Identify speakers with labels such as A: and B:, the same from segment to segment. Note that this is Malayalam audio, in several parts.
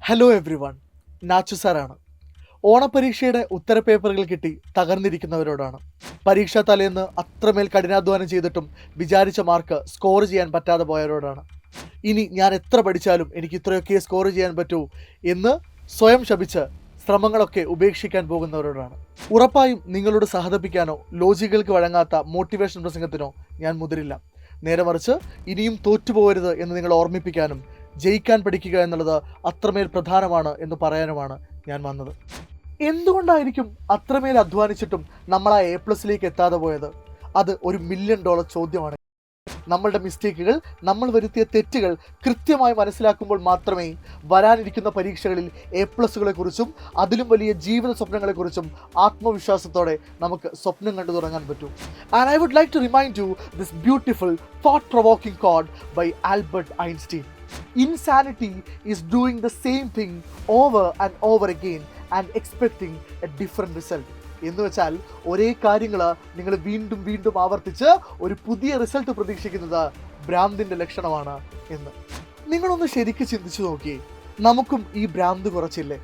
A: ഹലോ എവ്രി വൺ, നാച്ചു സാറാണ്. ഓണപ്പരീക്ഷയുടെ ഉത്തരപേപ്പറുകൾ കിട്ടി തകർന്നിരിക്കുന്നവരോടാണ്. പരീക്ഷാ തലേന്ന് അത്രമേൽ കഠിനാധ്വാനം ചെയ്തിട്ടും വിചാരിച്ച മാർക്ക് സ്കോർ ചെയ്യാൻ പറ്റാതെ പോയവരോടാണ്. ഇനി ഞാൻ എത്ര പഠിച്ചാലും എനിക്ക് ഇത്രയൊക്കെ സ്കോർ ചെയ്യാൻ പറ്റൂ എന്ന് സ്വയം ശപിച്ച് ശ്രമങ്ങളൊക്കെ ഉപേക്ഷിക്കാൻ പോകുന്നവരോടാണ്. ഉറപ്പായും നിങ്ങളോട് സഹതപിക്കാനോ ലോജികൾക്ക് വഴങ്ങാത്ത മോട്ടിവേഷൻ പ്രസംഗത്തിനോ ഞാൻ മുതിരില്ല. നേരെ മറിച്ച് ഇനിയും തോറ്റുപോകരുത് എന്ന് നിങ്ങൾ ഓർമ്മിപ്പിക്കാനും ജയിക്കാൻ പഠിക്കുക എന്നുള്ളത് അത്രമേൽ പ്രധാനമാണ് എന്ന് പറയാനുമാണ് ഞാൻ വന്നത്. എന്തുകൊണ്ടായിരിക്കും അത്രമേൽ അധ്വാനിച്ചിട്ടും നമ്മൾ ആ A+ എത്താതെ പോയത്? അത് $1 മില്യൺ ചോദ്യമാണ്. നമ്മളുടെ മിസ്റ്റേക്കുകൾ, നമ്മൾ വരുത്തിയ തെറ്റുകൾ കൃത്യമായി മനസ്സിലാക്കുമ്പോൾ മാത്രമേ വരാനിരിക്കുന്ന പരീക്ഷകളിൽ A+കളെക്കുറിച്ചും അതിലും വലിയ ജീവിത സ്വപ്നങ്ങളെക്കുറിച്ചും ആത്മവിശ്വാസത്തോടെ നമുക്ക് സ്വപ്നം കണ്ടു തുടങ്ങാൻ പറ്റൂ. And I would like to remind you this beautiful thought provoking quote by Albert Einstein. Insanity is doing the same thing over and over again and expecting a different result. എന്ന് വെച്ചാൽ ഒരേ കാര്യങ്ങൾ നിങ്ങൾ വീണ്ടും വീണ്ടും ആവർത്തിച്ച് ഒരു പുതിയ റിസൾട്ട് പ്രതീക്ഷിക്കുന്നത് ഭ്രാന്തിൻ്റെ ലക്ഷണമാണ് എന്ന്. നിങ്ങളൊന്ന് ശരിക്കും ചിന്തിച്ചു നോക്കിയേ, നമുക്കും ഈ ഭ്രാന്ത് കുറച്ചില്ലേ?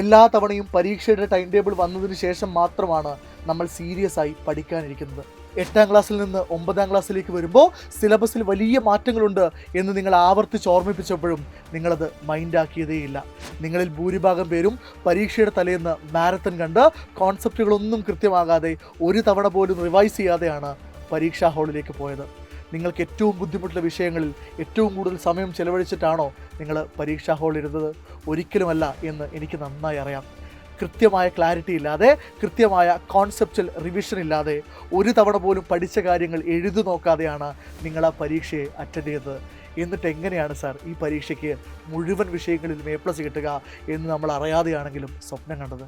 A: എല്ലാ തവണയും പരീക്ഷയുടെ ടൈം ടേബിൾ വന്നതിന് ശേഷം മാത്രമാണ് നമ്മൾ സീരിയസ് ആയി പഠിക്കാനിരിക്കുന്നത്. 8ാം ക്ലാസ്സിൽ നിന്ന് 9ാം ക്ലാസ്സിലേക്ക് വരുമ്പോൾ സിലബസിൽ വലിയ മാറ്റങ്ങളുണ്ട് എന്ന് നിങ്ങൾ ആവർത്തിച്ച് ഓർമ്മിപ്പിച്ചപ്പോഴും നിങ്ങളത് മൈൻഡാക്കിയതേയില്ല. നിങ്ങളിൽ ഭൂരിഭാഗം പേരും പരീക്ഷയുടെ തലേന്ന് മാരത്തൺ കണ്ട് കോൺസെപ്റ്റുകളൊന്നും കൃത്യമാകാതെ ഒരു തവണ പോലും റിവൈസ് ചെയ്യാതെയാണ് പരീക്ഷാ ഹാളിലേക്ക് പോയത്. നിങ്ങൾക്ക് ഏറ്റവും ബുദ്ധിമുട്ടുള്ള വിഷയങ്ങളിൽ ഏറ്റവും കൂടുതൽ സമയം ചെലവഴിച്ചിട്ടാണോ നിങ്ങൾ പരീക്ഷാ ഹാളിൽ ഇരുന്നത്? ഒരിക്കലുമല്ല എന്ന് എനിക്ക് നന്നായി അറിയാം. കൃത്യമായ ക്ലാരിറ്റി ഇല്ലാതെ, കൃത്യമായ കോൺസെപ്റ്റൽ റിവിഷൻ ഇല്ലാതെ, ഒരു തവണ പോലും പഠിച്ച കാര്യങ്ങൾ എഴുതി നോക്കാതെയാണ് നിങ്ങൾ ആ പരീക്ഷയെ അറ്റൻഡ് ചെയ്തത്. എന്നിട്ട് എങ്ങനെയാണ് സാർ ഈ പരീക്ഷയ്ക്ക് മുഴുവൻ വിഷയങ്ങളിലും A+ കിട്ടുക എന്ന് നമ്മൾ അറിയാതെയാണെങ്കിലും സ്വപ്നം കണ്ടത്?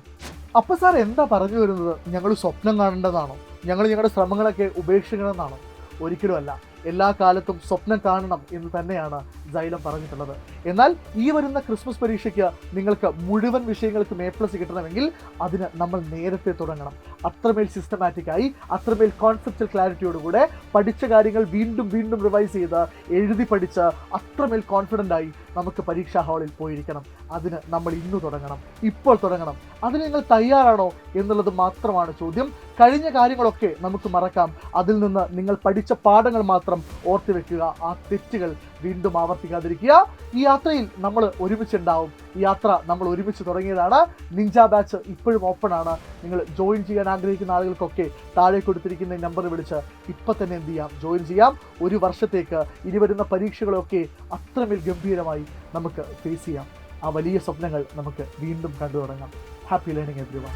A: അപ്പോൾ സാർ എന്താ പറഞ്ഞു വരുന്നത്? ഞങ്ങൾ സ്വപ്നം കാണേണ്ടതാണോ? ഞങ്ങളുടെ ശ്രമങ്ങളൊക്കെ ഉപേക്ഷിക്കണമെന്നാണോ? ഒരിക്കലുമല്ല. എല്ലാ കാലത്തും സ്വപ്നം കാണണം എന്ന് തന്നെയാണ് സൈലം പറഞ്ഞിട്ടുള്ളത്. എന്നാൽ ഈ വരുന്ന ക്രിസ്മസ് പരീക്ഷയ്ക്ക് നിങ്ങൾക്ക് മുഴുവൻ വിഷയങ്ങൾക്കും A+ കിട്ടണമെങ്കിൽ അതിന് നമ്മൾ നേരത്തെ തുടങ്ങണം. അത്രമേൽ സിസ്റ്റമാറ്റിക്കായി, അത്രമേൽ കോൺസെപ്റ്റൽ ക്ലാരിറ്റിയോടുകൂടെ പഠിച്ച കാര്യങ്ങൾ വീണ്ടും വീണ്ടും റിവൈസ് ചെയ്ത് എഴുതി പഠിച്ച് അത്രമേൽ കോൺഫിഡൻ്റായി നമുക്ക് പരീക്ഷാ ഹാളിൽ പോയിരിക്കണം. അതിന് നമ്മൾ ഇന്ന് തുടങ്ങണം, ഇപ്പോൾ തുടങ്ങണം. അതിന് നിങ്ങൾ തയ്യാറാണോ എന്നുള്ളത് മാത്രമാണ് ചോദ്യം. കഴിഞ്ഞ കാര്യങ്ങളൊക്കെ നമുക്ക് മറക്കാം. അതിൽ നിന്ന് നിങ്ങൾ പഠിച്ച പാഠങ്ങൾ മാത്രം ഓർത്തു വെക്കുക. ആ തെറ്റുകൾ വീണ്ടും ആവർത്തിക്കാതിരിക്കുക. ഈ യാത്രയിൽ നമ്മൾ ഒരുമിച്ചുണ്ടാവും. ഈ യാത്ര നമ്മൾ ഒരുമിച്ച് തുടങ്ങിയതാണ്. നിഞ്ച ബാച്ച് ഇപ്പോഴും ഓപ്പൺ ആണ്. നിങ്ങൾ ജോയിൻ ചെയ്യാൻ ആഗ്രഹിക്കുന്ന ആളുകൾക്കൊക്കെ താഴെ കൊടുത്തിരിക്കുന്ന ഈ നമ്പറിൽ വിളിച്ച് ഇപ്പം തന്നെ എന്ത് ചെയ്യാം, ജോയിൻ ചെയ്യാം. ഒരു വർഷത്തേക്ക് ഇനി വരുന്ന പരീക്ഷകളൊക്കെ അത്രമേൽ ഗംഭീരമായി നമുക്ക് ഫേസ് ചെയ്യാം. ആ വലിയ സ്വപ്നങ്ങൾ നമുക്ക് വീണ്ടും കണ്ടു തുടങ്ങാം. Happy learning everyone.